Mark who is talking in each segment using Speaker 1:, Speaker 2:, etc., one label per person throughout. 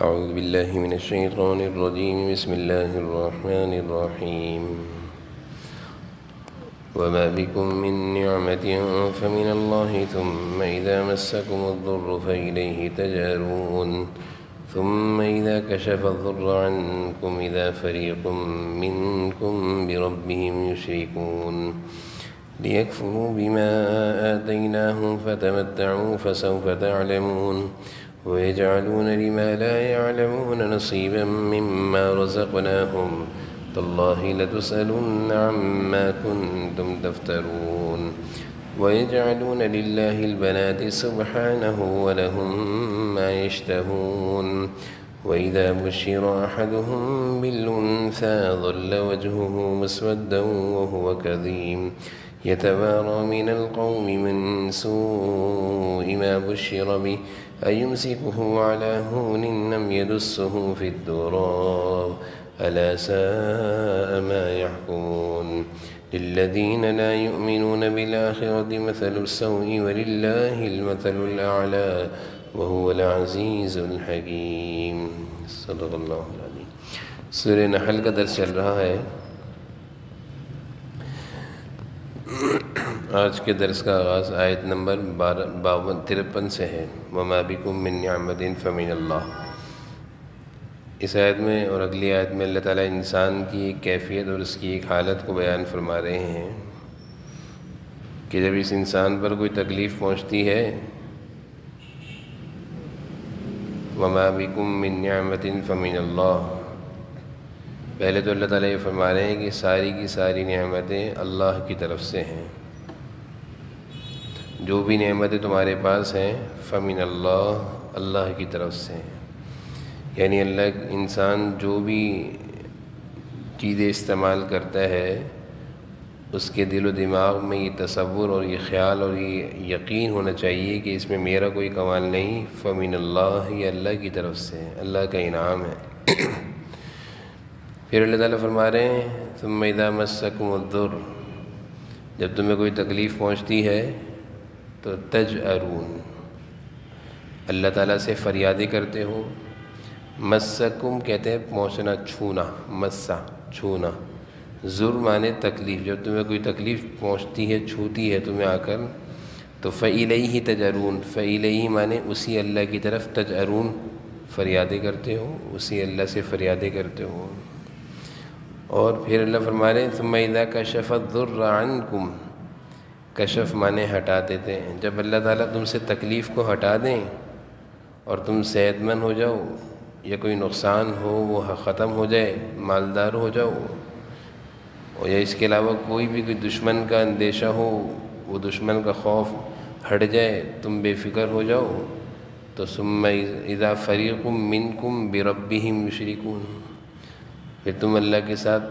Speaker 1: أعوذ بالله من الشيطان الرجيم بسم الله الرحمن الرحيم وما بكم من نعمة فمن الله ثم إذا مسكم الضر فإليه تجارون ثم إذا كشف الضر عنكم إذا فريق منكم بربهم يشركون ليكفروا بما آتيناهم فتمتعوا فسوف تعلمون ويجعلون لما لا يعلمون نصيبا مما رزقناهم تالله لتسألن عما كنتم تفترون ويجعلون لله البنات سبحانه ولهم ما يشتهون وإذا بشر أحدهم بالأنثى ظل وجهه مسودا وهو كظيم يتوارى من القوم من سوء ما بشر به أيمسكه على هون أم يدسه في التراب ألا ساء ما يحكمون للذين لا يؤمنون بالآخرة مثل السوء ولله المثل الأعلى وهو العزيز الحكيم صدق اللہ العظیم۔ سورہ نحل کا درس چل رہا ہے۔ آج کے درس کا آغاز آیت نمبر 53 سے ہے، وَمَا بِكُم مِّن نِّعْمَةٍ فَمِنَ اللَّهِ۔ اس آیت میں اور اگلی آیت میں اللہ تعالیٰ انسان کی ایک کیفیت اور اس کی ایک حالت کو بیان فرما رہے ہیں کہ جب اس انسان پر کوئی تکلیف پہنچتی ہے، وَمَا بِكُم مِّن نِّعْمَةٍ فَمِنَ اللَّهِ، پہلے تو اللہ تعالیٰ یہ فرما رہے ہیں کہ ساری کی ساری نعمتیں اللہ کی طرف سے ہیں۔ جو بھی نعمتیں تمہارے پاس ہیں فَمِنَ اللَّهِ، اللہ کی طرف سے ہیں۔ یعنی اللہ انسان جو بھی چیزیں استعمال کرتا ہے اس کے دل و دماغ میں یہ تصور اور یہ خیال اور یہ یقین ہونا چاہیے کہ اس میں میرا کوئی کمال نہیں، فَمِنَ اللَّهِ، یہ اللہ کی طرف سے ہے، اللہ کا انعام ہے۔ پھر اللہ تعالیٰ فرما رہے ہیں ثُمَّ إِذَا مَسَّكُمُ الضُّرُّ، جب تمہیں کوئی تکلیف پہنچتی ہے تو تجأرون، اللہ تعالیٰ سے فریادیں کرتے ہو۔ مسکم کہتے ہیں پہنچنا، چھونا، مسا چھونا، ضر مانے تکلیف، جب تمہیں کوئی تکلیف پہنچتی ہے، چھوتی ہے تمہیں آ کر، تو فَإِلَيْهِ تَجْأَرُونَ، فَإِلَيْهِ مانے اسی اللہ کی طرف، تجأرون فریادیں کرتے ہو، اسی اللہ سے فریادیں کرتے ہو۔ اور پھر اللہ فرما رہے ہیں ثُمَّ إِذَا كَشَفَ الضُّرَّ عَنْكُمْ، کشف مانے ہٹا دیتے ہیں۔ جب اللہ تعالیٰ تم سے تکلیف کو ہٹا دیں اور تم صحت مند ہو جاؤ یا کوئی نقصان ہو وہ ختم ہو جائے، مالدار ہو جاؤ، اور یا اس کے علاوہ کوئی بھی کوئی دشمن کا اندیشہ ہو، وہ دشمن کا خوف ہٹ جائے، تم بے فکر ہو جاؤ، تو ثُمَّ إِذَا فَرِيقٌ مِّنكُمْ بِرَبِّهِمْ يُشْرِكُونَ، پھر تم اللہ کے ساتھ،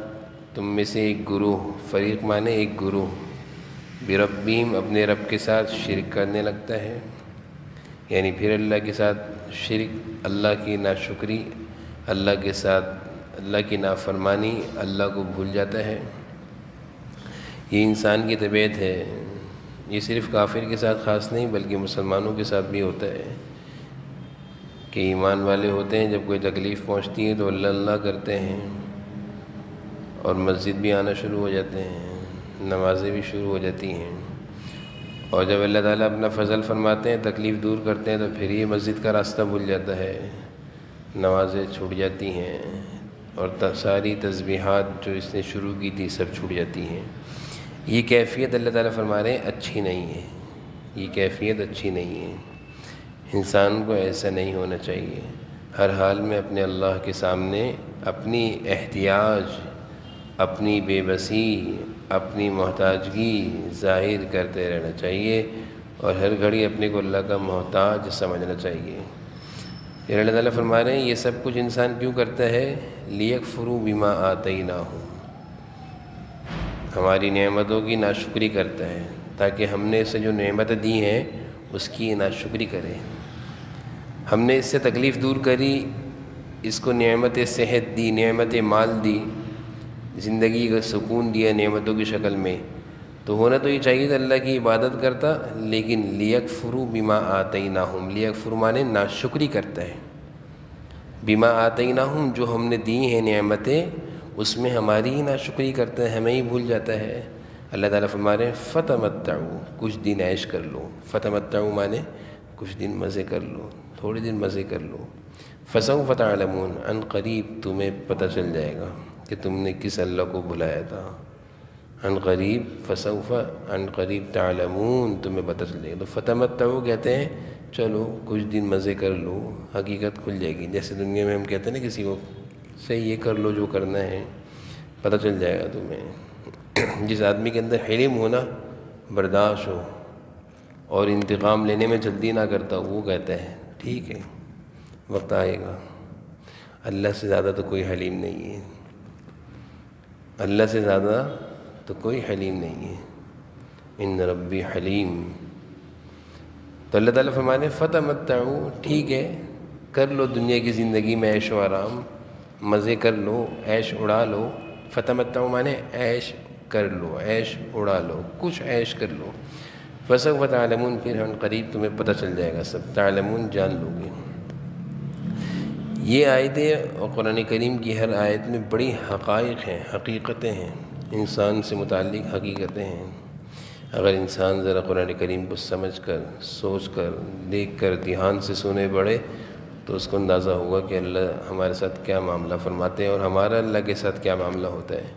Speaker 1: تم میں سے ایک گروہ، فریق مانے ایک گروہ، بربہم اپنے رب کے ساتھ شرک کرنے لگتا ہے، یعنی پھر اللہ کے ساتھ شرک، اللہ کی ناشکری، اللہ کے ساتھ اللہ کی نافرمانی، اللہ کو بھول جاتا ہے۔ یہ انسان کی طبیعت ہے، یہ صرف کافر کے ساتھ خاص نہیں بلکہ مسلمانوں کے ساتھ بھی ہوتا ہے کہ ایمان والے ہوتے ہیں جب کوئی تکلیف پہنچتی ہے تو اللہ اللہ کرتے ہیں اور مسجد بھی آنا شروع ہو جاتے ہیں، نمازیں بھی شروع ہو جاتی ہیں، اور جب اللہ تعالیٰ اپنا فضل فرماتے ہیں، تکلیف دور کرتے ہیں، تو پھر یہ مسجد کا راستہ بھول جاتا ہے، نمازیں چھوٹ جاتی ہیں، اور ساری تسبیحات جو اس نے شروع کی تھی سب چھوٹ جاتی ہیں۔ یہ کیفیت اللہ تعالیٰ فرما رہے ہیں اچھی نہیں ہے، یہ کیفیت اچھی نہیں ہے، انسان کو ایسا نہیں ہونا چاہیے۔ ہر حال میں اپنے اللہ کے سامنے اپنی احتیاج، اپنی بے بسی، اپنی محتاجگی ظاہر کرتے رہنا چاہیے، اور ہر گھڑی اپنے کو اللہ کا محتاج سمجھنا چاہیے۔ پھر اللہ تعالیٰ فرما رہے ہیں یہ سب کچھ انسان کیوں کرتا ہے؟ لِيَكْفُرُوا بِمَا آتَيْنَاهُمْ، ہماری نعمتوں کی ناشکری کرتا ہے تاکہ ہم نے اسے جو نعمتیں دی ہیں اس کی ناشکری کرے۔ ہم نے اس سے تکلیف دور کری، اس کو نعمت صحت دی، نعمت مال دی، زندگی کا سکون دیا نعمتوں کی شکل میں، تو ہونا تو یہ چاہیے تھا اللہ کی عبادت کرتا، لیکن لیکفروا بما آتیناہم، لیکفر مانے ناشکری کرتا ہے، بما آتیناہم، جو ہم نے دی ہیں نعمتیں، اس میں ہماری ہی ناشکری کرتے ہیں، ہمیں ہی بھول جاتا ہے۔ اللہ تعالیٰ فرما رہے ہیں فتمتعوا، کچھ دن عیش کر لو۔ فتمتعوا مانے کچھ دن مزے کر لو، تھوڑے دن مزے کر لو۔ فسوف تعلمون، عن قریب تمہیں پتہ چل جائے گا کہ تم نے کس اللہ کو بلایا تھا۔ عن قریب، فسوف، عن قریب، تعلمون، تمہیں پتہ چل جائے گا۔ تو فتمتعوا کہتے ہیں چلو کچھ دن مزے کر لو، حقیقت کھل جائے گی۔ جیسے دنیا میں ہم کہتے ہیں نا کسی کو صحیح یہ کر لو جو کرنا ہے، پتہ چل جائے گا تمہیں۔ جس آدمی کے اندر حلم ہونا، برداشت ہو اور انتقام لینے میں جلدی نہ کرتا، وہ کہتا ہے ٹھیک ہے وقت آئے گا۔ اللہ سے زیادہ تو کوئی حلیم نہیں ہے، اللہ سے زیادہ تو کوئی حلیم نہیں ہے۔ ان ربی حلیم۔ تو اللہ تعالیٰ فرمانے فتمتعوا، ٹھیک ہے کر لو دنیا کی زندگی میں عیش و آرام، مزے کر لو، عیش اڑا لو۔ فتمتعوا مانے عیش کر لو، عیش اڑا لو، کچھ عیش کر لو۔ فسوف تعلمون، پھر ہم قریب تمہیں پتہ چل جائے گا سب، تعلمون جان لو گے۔ یہ آیتیں اور قرآن کریم کی ہر آیت میں بڑی حقائق ہیں، حقیقتیں ہیں، انسان سے متعلق حقیقتیں ہیں۔ اگر انسان ذرا قرآن کریم کو سمجھ کر، سوچ کر، دیکھ کر، دھیان سے سنے پڑھے تو اس کو اندازہ ہوگا کہ اللہ ہمارے ساتھ کیا معاملہ فرماتے ہیں اور ہمارا اللہ کے ساتھ کیا معاملہ ہوتا ہے۔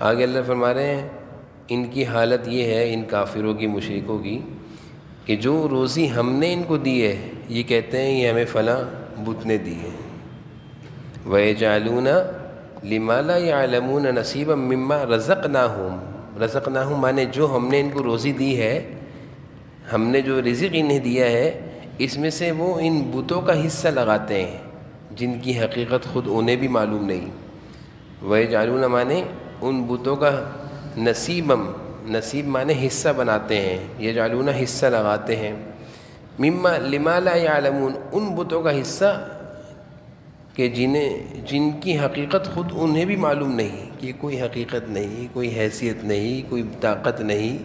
Speaker 1: آگے اللہ فرما رہے ہیں ان کی حالت یہ ہے، ان کافروں کی، مشرکوں کی، کہ جو روزی ہم نے ان کو دی ہے یہ کہتے ہیں یہ ہمیں فلاں بت نے دی ہے۔ وَيَجْعَلُونَ لِمَا لَا يَعْلَمُونَ نَصِيبًا مِّمَّا رَزَقْنَاهُمْ، رزقناہم مانے جو ہم نے ان کو روزی دی ہے، ہم نے جو رزق انہیں دیا ہے، اس میں سے وہ ان بتوں کا حصہ لگاتے ہیں جن کی حقیقت خود انہیں بھی معلوم نہیں۔ وَيَجْعَلُونَ مانے ان بتوں کا نصیبم، نصیب مانے حصہ بناتے ہیں، یجعلون حصہ لگاتے ہیں، مما لما لا يعلمون، ان بتوں کا حصہ کہ جن کی حقیقت خود انہیں بھی معلوم نہیں، کہ کوئی حقیقت نہیں، کوئی حیثیت نہیں، کوئی طاقت نہیں،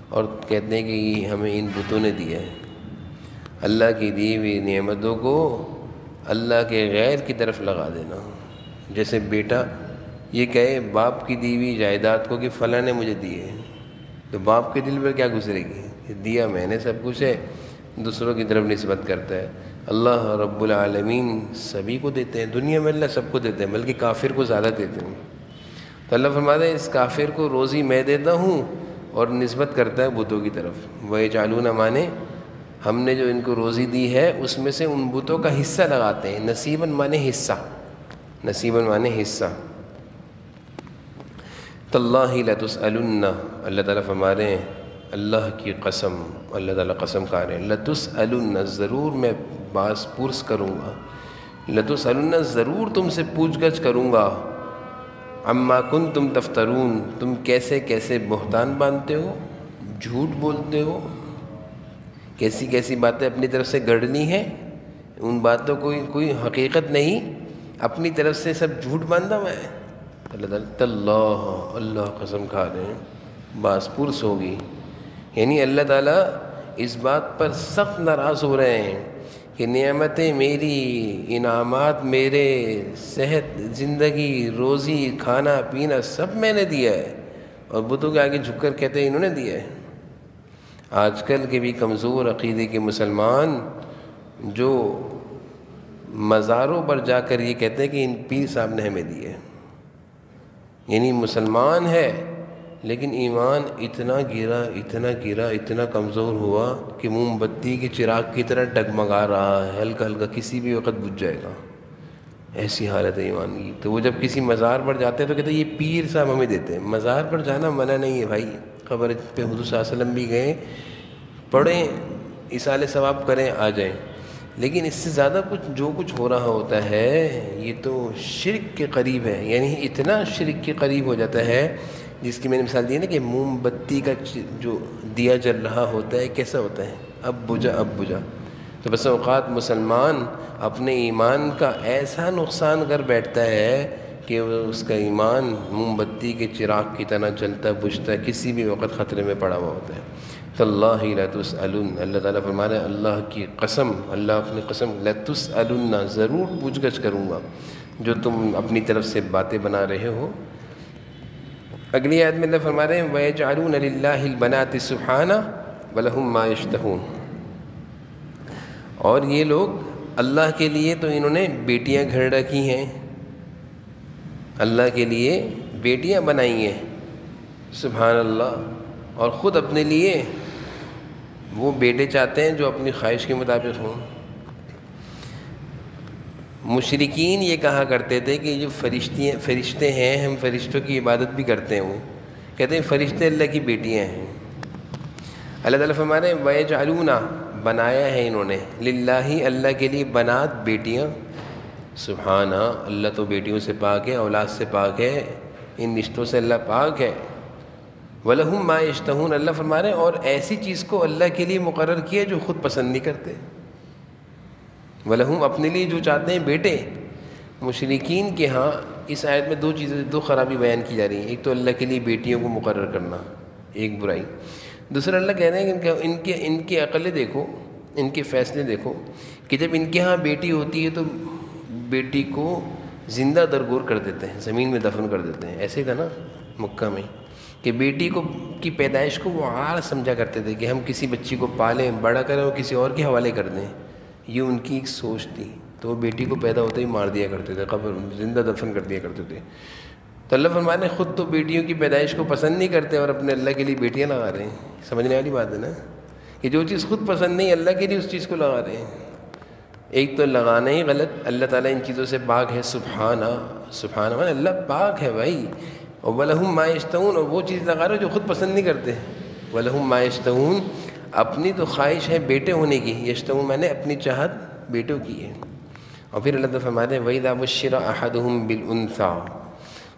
Speaker 1: اور کہتے ہیں کہ یہ ہمیں ان بتوں نے دیا ہے۔ اللہ کی دی ہوئی نعمتوں کو اللہ کے غیر کی طرف لگا دینا۔ جیسے بیٹا یہ کہے باپ کی دی ہوئی جائیداد کو کہ فلاں نے مجھے دی ہے، تو باپ کے دل پر کیا گزرے گی؟ دیا میں نے سب کچھ ہے، دوسروں کی طرف نسبت کرتا ہے۔ اللہ رب العالمین سبھی کو دیتے ہیں، دنیا میں اللہ سب کو دیتے ہیں، بلکہ کافر کو زیادہ دیتے ہیں۔ تو اللہ فرماتا ہے اس کافر کو روزی میں دیتا ہوں، اور نسبت کرتا ہے بتوں کی طرف۔ وَيَجْعَلُونَ مانے ہم نے جو ان کو روزی دی ہے اس میں سے ان بتوں کا حصہ لگاتے ہیں۔ نصیباً مانے حصہ، نصیباً مانے حصہ۔ تَاللَّهِ لَتُسْأَلُنَّ، اللہ تعالیٰ فرما رہے ہیں اللہ کی قسم، اللہ تعالیٰ قسم کھا رہے ہیں، لَتُسْأَلُنَّ ضرور میں باز پرس کروں گا، لَتُسْأَلُنَّ ضرور تم سے پوچھ گچھ کروں گا، عَمَّا كُنتُمْ تَفْتَرُونَ تم کیسے کیسے بہتان باندھتے ہو، جھوٹ بولتے ہو، کیسی کیسی باتیں اپنی طرف سے گڑھنی ہیں، ان باتوں کو کوئی حقیقت نہیں، اپنی طرف سے سب جھوٹ باندھا ہوا ہے۔ اللہ تعالیٰ تاللہ، اللہ قسم کھا رہے ہیں باز پرس ہوگی، یعنی اللہ تعالیٰ اس بات پر سخت ناراض ہو رہے ہیں کہ نعمتیں میری، انعامات میرے، صحت، زندگی، روزی، کھانا پینا سب میں نے دیا ہے، اور بتوں کے آگے جھک کر کہتے ہیں انہوں نے دیا ہے۔ آج کل کے بھی کمزور عقیدے کے مسلمان جو مزاروں پر جا کر یہ کہتے ہیں کہ ان پیر صاحب نے ہمیں دیے، یعنی مسلمان ہے لیکن ایمان اتنا گرا، اتنا گرا، اتنا کمزور ہوا کہ موم بتی کے چراغ کی طرح ڈگمگا رہا ہے، ہلکا ہلکا کسی بھی وقت بجھ جائے گا، ایسی حالت ہے ایمان کی۔ تو وہ جب کسی مزار پر جاتے ہیں تو کہتے ہیں یہ پیر صاحب ہمیں دیتے ہیں۔ مزار پر جانا منع نہیں ہے بھائی، قبر پہ حضور صلی اللہ علیہ وسلم بھی گئے، پڑھیں، ایصال ثواب کریں، آ جائیں، لیکن اس سے زیادہ جو کچھ ہو رہا ہوتا ہے یہ تو شرک کے قریب ہے، یعنی اتنا شرک کے قریب ہو جاتا ہے جس کی میں نے مثال دی ہے نا کہ موم بتی کا جو دیا جل رہا ہوتا ہے کیسا ہوتا ہے، اب بجھا اب بجھا۔ تو بس اوقات مسلمان اپنے ایمان کا ایسا نقصان کر بیٹھتا ہے کہ اس کا ایمان موم بتی کے چراغ کی طرح جلتا بجھتا ہے، کسی بھی وقت خطرے میں پڑا ہوا ہوتا ہے۔ تاللہ لا تسألن، اللہ تعالیٰ فرما رہے ہیں اللہ کی قسم، اللہ اپنی قسم، لا تسألن، ضرور پوچھ گچھ کروں گا جو تم اپنی طرف سے باتیں بنا رہے ہو۔ اگلی آیت میں اللہ فرما رہے ہیں وَيَجْعَلُونَ لِلَّهِ الْبَنَاتِ سُبْحَانَهُ وَلَهُم مَّا يَشْتَهُونَ، اور یہ لوگ اللہ کے لیے تو انہوں نے بیٹیاں گھڑ رکھی ہیں، اللہ کے لیے بیٹیاں بنائی ہیں، سبحان اللہ، اور خود اپنے لیے وہ بیٹے چاہتے ہیں جو اپنی خواہش کے مطابق ہوں۔ مشرکین یہ کہا کرتے تھے کہ جو فرشتے ہیں، ہم فرشتوں کی عبادت بھی کرتے ہیں، وہ کہتے ہیں فرشتے اللہ کی بیٹیاں ہیں۔ اللہ تعالیٰ فرما رہے ہیں وَيَجْعَلُونَ، بنایا ہے انہوں نے، للہ، اللہ کے لیے، بنات، بیٹیاں، سبحانہ، اللہ تو بیٹیوں سے پاک ہے، اولاد سے پاک ہے، ان رشتوں سے اللہ پاک ہے۔ وَلَهُم مَّا يَشْتَهُونَ، اللہ فرما رہے ہیں اور ایسی چیز کو اللہ کے لیے مقرر کیا جو خود پسند نہیں کرتے۔ وَلَهُم، اپنے لیے جو چاہتے ہیں بیٹے۔ مشرکین کے ہاں اس آیت میں دو خرابی بیان کی جا رہی ہیں، ایک تو اللہ کے لیے بیٹیوں کو مقرر کرنا، ایک برائی، دوسرا اللہ کہہ رہے ہیں کہ ان کی عقلیں دیکھو، ان کے فیصلے دیکھو کہ جب ان کے ہاں بیٹی ہوتی ہے تو بیٹی کو زندہ درگور کر دیتے ہیں، زمین میں دفن کر دیتے ہیں۔ ایسے ہی تھا نا مکہ میں کہ بیٹی کی پیدائش کو وہ عار سمجھا کرتے تھے کہ ہم کسی بچی کو پالیں، بڑا کریں اور کسی اور کے حوالے کر دیں، یہ ان کی ایک سوچ تھی۔ تو وہ بیٹی کو پیدا ہوتے ہی مار دیا کرتے تھے، قبر زندہ دفن کر دیا کرتے تھے۔ تو اللہ فرمانے خود تو بیٹیوں کی پیدائش کو پسند نہیں کرتے اور اپنے اللہ کے لیے بیٹیاں لگا رہے ہیں۔ سمجھنے والی بات ہے نا کہ جو چیز خود پسند نہیں اللہ کے لیے اس چیز کو لگا رہے ہیں۔ ایک تو لگانا ہی غلط، اللہ تعالیٰ ان چیزوں سے پاک ہے، سبحانہ، سبحانہ، اللہ پاک ہے بھائی۔ اور وَلَهُم مَّا يَشْتَهُونَ، اور وہ چیز لگا رہے ہو جو خود پسند نہیں کرتے۔ وَلَهُم مَّا يَشْتَهُونَ، اپنی تو خواہش ہے بیٹے ہونے کی، یشتہون میں نے اپنی چاہت بیٹوں کی ہے۔ اور پھر اللہ تعالیٰ فرماتے ہیں وَإِذَا بُشِّرَ أَحَدُهُم بِالْأُنثَىٰ،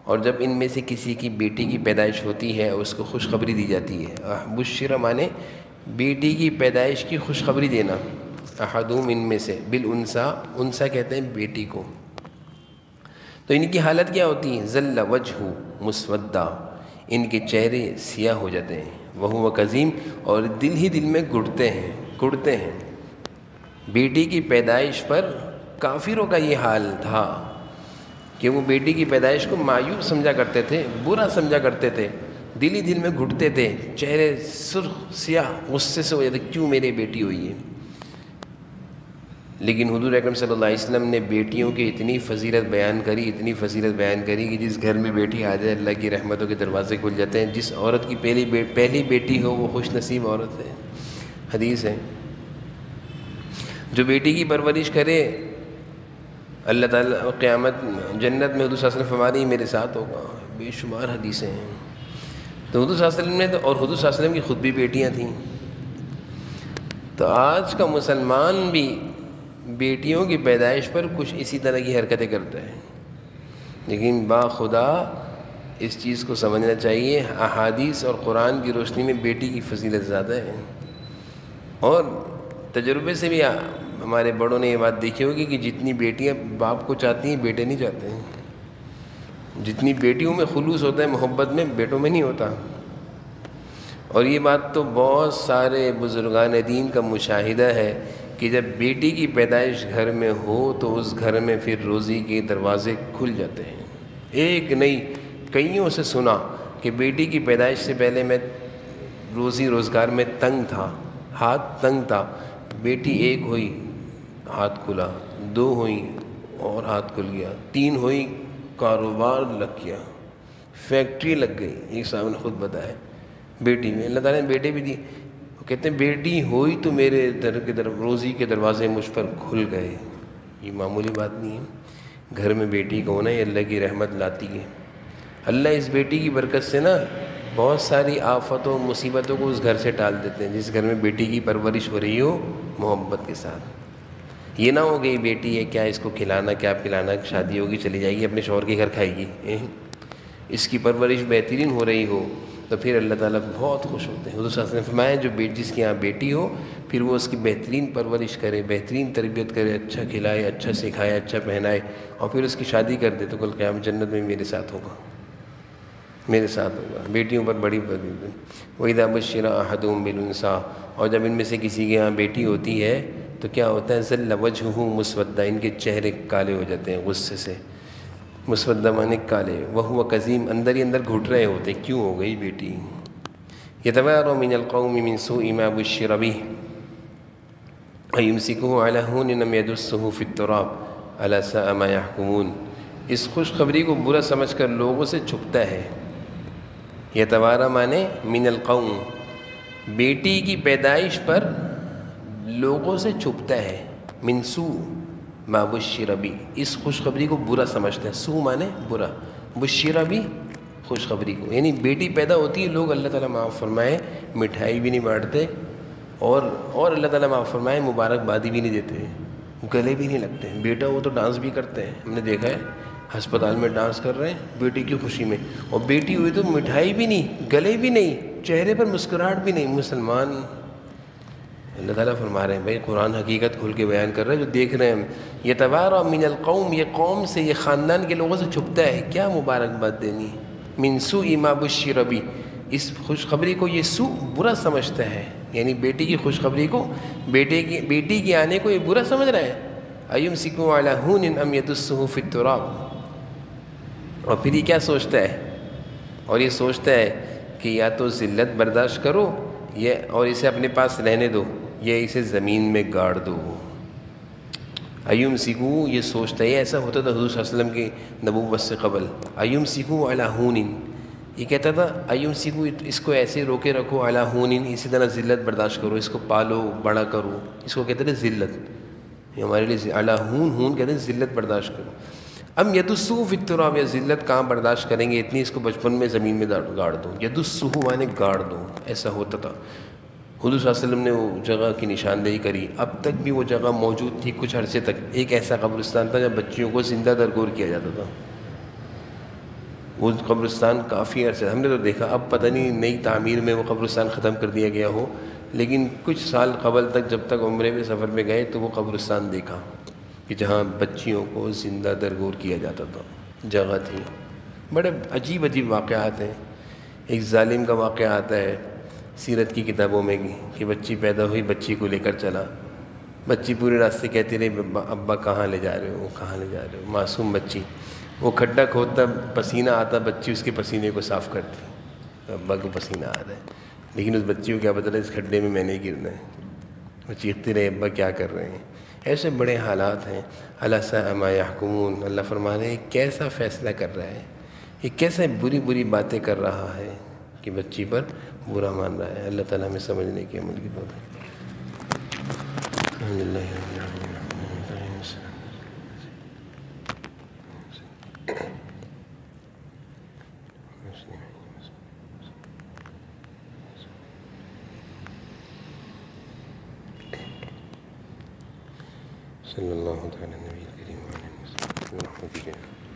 Speaker 1: اور جب ان میں سے کسی کی بیٹی کی پیدائش ہوتی ہے اس کو خوشخبری دی جاتی ہے۔ بشر مانے بیٹی کی پیدائش کی خوشخبری دینا، احدہم ان میں سے، بالانثیٰ، انثیٰ کہتے ہیں بیٹی کو، تو ان کی حالت کیا ہوتی ہے؟ ظل وجہ مسودہ، ان کے چہرے سیاہ ہو جاتے ہیں، وہو کظیم، اور دل ہی دل میں گڑتے ہیں۔ بیٹی کی پیدائش پر کافروں کا یہ حال تھا کہ وہ بیٹی کی پیدائش کو مایوب سمجھا کرتے تھے، برا سمجھا کرتے تھے، دل ہی دل میں گھٹتے تھے، چہرے سرخ سیاہ غصے سے ہو جاتے، کیوں میری بیٹی ہوئی ہے۔ لیکن حضور اکرم صلی اللہ علیہ وسلم نے بیٹیوں کی اتنی فضیلت بیان کری کہ جس گھر میں بیٹی آ جائے اللہ کی رحمتوں کے دروازے کھل جاتے ہیں۔ جس عورت کی پہلی بیٹی ہو وہ خوش نصیب عورت ہے۔ حدیث ہے جو بیٹی کی پرورش کرے اللہ تعالیٰ قیامت جنت میں حضور صلی اللہ علیہ وسلم فرما رہی میرے ساتھ ہوگا۔ بے شمار حدیثیں ہیں۔ تو حضور صلی اللہ علیہ وسلم نے اور حضور صلی اللہ علیہ وسلم کی خود بھی بیٹیاں تھیں۔ تو آج کا مسلمان بھی بیٹیوں کی پیدائش پر کچھ اسی طرح کی حرکتیں کرتا ہے، لیکن باخدا اس چیز کو سمجھنا چاہیے احادیث اور قرآن کی روشنی میں بیٹی کی فضیلت زیادہ ہے۔ اور تجربے سے بھی ہمارے بڑوں نے یہ بات دیکھی ہوگی کہ جتنی بیٹیاں باپ کو چاہتی ہیں بیٹے نہیں چاہتے ہیں، جتنی بیٹیوں میں خلوص ہوتا ہے محبت میں بیٹوں میں نہیں ہوتا۔ اور یہ بات تو بہت سارے بزرگان دین کا مشاہدہ ہے کہ جب بیٹی کی پیدائش گھر میں ہو تو اس گھر میں پھر روزی کے دروازے کھل جاتے ہیں۔ ایک نہیں کئیوں سے سنا کہ بیٹی کی پیدائش سے پہلے میں روزی روزگار میں تنگ تھا، ہاتھ تنگ تھا، بیٹی ایک ہوئی ہاتھ کھلا، 2 ہوئیں اور ہاتھ کھل گیا، 3 ہوئی کاروبار لگ گیا، فیکٹری لگ گئی۔ ایک صاحب نے خود بتایا بیٹی میں اللہ تعالیٰ نے بیٹے بھی دی، کہتے ہیں بیٹی ہوئی تو میرے روزی کے دروازے مجھ پر کھل گئے۔ یہ معمولی بات نہیں ہے، گھر میں بیٹی کا ہونا یہ اللہ کی رحمت لاتی ہے۔ اللہ اس بیٹی کی برکت سے نا بہت ساری آفتوں مصیبتوں کو اس گھر سے ٹال دیتے ہیں، جس گھر میں بیٹی کی پرورش ہو رہی ہو محبت کے ساتھ۔ یہ نہ ہو گئی بیٹی ہے کیا اس کو کھلانا کیا پلانا، شادی ہوگی چلی جائے گی اپنے شوہر کے گھر کھائے گی، اس کی پرورش بہترین ہو رہی ہو تو پھر اللہ تعالیٰ بہت خوش ہوتے ہیں۔ حضور صلی اللہ علیہ وسلم نے فرمایا جو جس کے یہاں بیٹی ہو پھر وہ اس کی بہترین پرورش کرے، بہترین تربیت کرے، اچھا کھلائے، اچھا سکھائے، اچھا پہنائے، اور پھر اس کی شادی کر دے تو کل قیامت جنت میں میرے ساتھ ہوگا۔ میرے ساتھ ہوگا، بیٹیوں پر بڑی وَإِذَا بُشِّرَ أَحَدُهُم بِالْأُنثىٰ، اور جب ان میں سے کسی کے یہاں بیٹی ہوتی ہے تو کیا ہوتا ہے، ظَلَّ وَجْهُهُ مُسْوَدًّا، ان کے چہرے کالے ہو جاتے ہیں غصے سے، مسودہ معنی کالے، وَهُوَ كَظِيمٌ، اندر ہی اندر گھٹ رہے ہوتے ہیں، کیوں ہو گئی بیٹی. يَتَوَارَى مِنَ الْقَوْمِ مِنْ سُوءِ مَا بُشِّرَ بِهِ أَيُمْسِكُهُ عَلَىٰ هُونٍ أَمْ يَدُسُّهُ فِي التُّرَابِ أَلَا سَاءَ مَا يَحْكُمُونَ. اس خوشخبری کو برا سمجھ کر لوگوں سے چھپتا ہے. یتوارا مانے من القوم، بیٹی کی پیدائش پر لوگوں سے چھپتا ہے. من سوء ما بشر بی، اس خوشخبری کو برا سمجھتا ہے. سوء مانے برا، بشر بھی خوشخبری کو، یعنی بیٹی پیدا ہوتی ہے، لوگ اللہ تعالیٰ معاف فرمائے مٹھائی بھی نہیں بانٹتے، اور اللہ تعالیٰ معاف فرمائے مبارکبادی بھی نہیں دیتے، گلے بھی نہیں لگتے. بیٹا وہ تو ڈانس بھی کرتے ہیں، ہم نے دیکھا ہے ہسپتال میں ڈانس کر رہے ہیں بیٹی کی خوشی میں، اور بیٹی ہوئی تو مٹھائی بھی نہیں، گلے بھی نہیں، چہرے پر مسکراہٹ بھی نہیں. مسلمان، اللہ تعالیٰ فرما رہے ہیں بھائی، قرآن حقیقت کھل کے بیان کر رہا ہے جو دیکھ رہے ہیں. یتوارا من القوم، یہ قوم سے، یہ خاندان کے لوگوں سے چھپتا ہے. کیا مبارکباد دینی؟ من سوء ما بشر بی، اس خوشخبری کو یہ سوء برا سمجھتا ہے، یعنی بیٹی کی خوشخبری کو، بیٹی کے آنے کو یہ برا سمجھ رہا ہے. ایمسکو علی ہون ام یدسہ فی التراب، اور پھر یہ کیا سوچتا ہے، اور یہ سوچتا ہے کہ یا تو ذلت برداشت کرو اور اسے اپنے پاس رہنے دو، یا اسے زمین میں گاڑ دو. ایمسکو، یہ سوچتا ہے. ایسا ہوتا تھا حضور صلی اللہ علیہ وسلم کی نبوت سے قبل. ایمسکو علی ہون، یہ کہتا تھا ایمسکو، اس کو ایسے روکے رکھو، علی ہون، اسی طرح ذلت برداشت کرو، اس کو پالو بڑا کرو، اس کو کہتے تھے ذلت. یہ ہمارے لیے علی ہون کہتے ہیں ذلت برداشت کرو. ام یدسو فی التراب، یا ذلت کہاں برداشت کریں گے اتنی، اس کو بچپن میں زمین میں گاڑ دو. یدسو مانے گاڑ دو، ایسا ہوتا تھا. حضور صلی اللہ علیہ وسلم نے وہ جگہ کی نشاندہی کری، اب تک بھی وہ جگہ موجود تھی کچھ عرصے تک. ایک ایسا قبرستان تھا جب بچیوں کو زندہ درگور کیا جاتا تھا. وہ قبرستان کافی عرصے ہم نے تو دیکھا، اب پتہ نہیں نئی تعمیر میں وہ قبرستان ختم کر دیا گیا ہو، لیکن کچھ سال قبل تک جب تک عمرے میں سفر میں گئے تو وہ قبرستان دیکھا کہ جہاں بچیوں کو زندہ درگور کیا جاتا تھا. جگہ تھی. بڑے عجیب عجیب واقعات ہیں. ایک ظالم کا واقعہ آتا ہے سیرت کی کتابوں میں کہ بچی پیدا ہوئی، بچی کو لے کر چلا، بچی پورے راستے کہتی رہی ابا کہاں لے جا رہے ہو، کہاں لے جا رہے ہو. معصوم بچی، وہ کھڈا کھودتا، پسینہ آتا، بچی اس کے پسینے کو صاف کرتی، ابا کو پسینہ آ رہا ہے، لیکن اس بچی کو کیا پتہ ہے اس کھڈے میں نے گرنا ہے. وہ چیختی رہے ابا کیا کر رہے ہیں. ایسے بڑے حالات ہیں. الا ساء ما یحکمون، اللہ فرما رہے ہیں کیسا فیصلہ کر رہا ہے، یہ کیسے بری بری باتیں کر رہا ہے کہ بچی پر برا مان رہا ہے. اللہ تعالیٰ ہمیں سمجھنے کی عمل کی توفیق. صلی اللہ تعالی نبی کریم علیہ وسلم.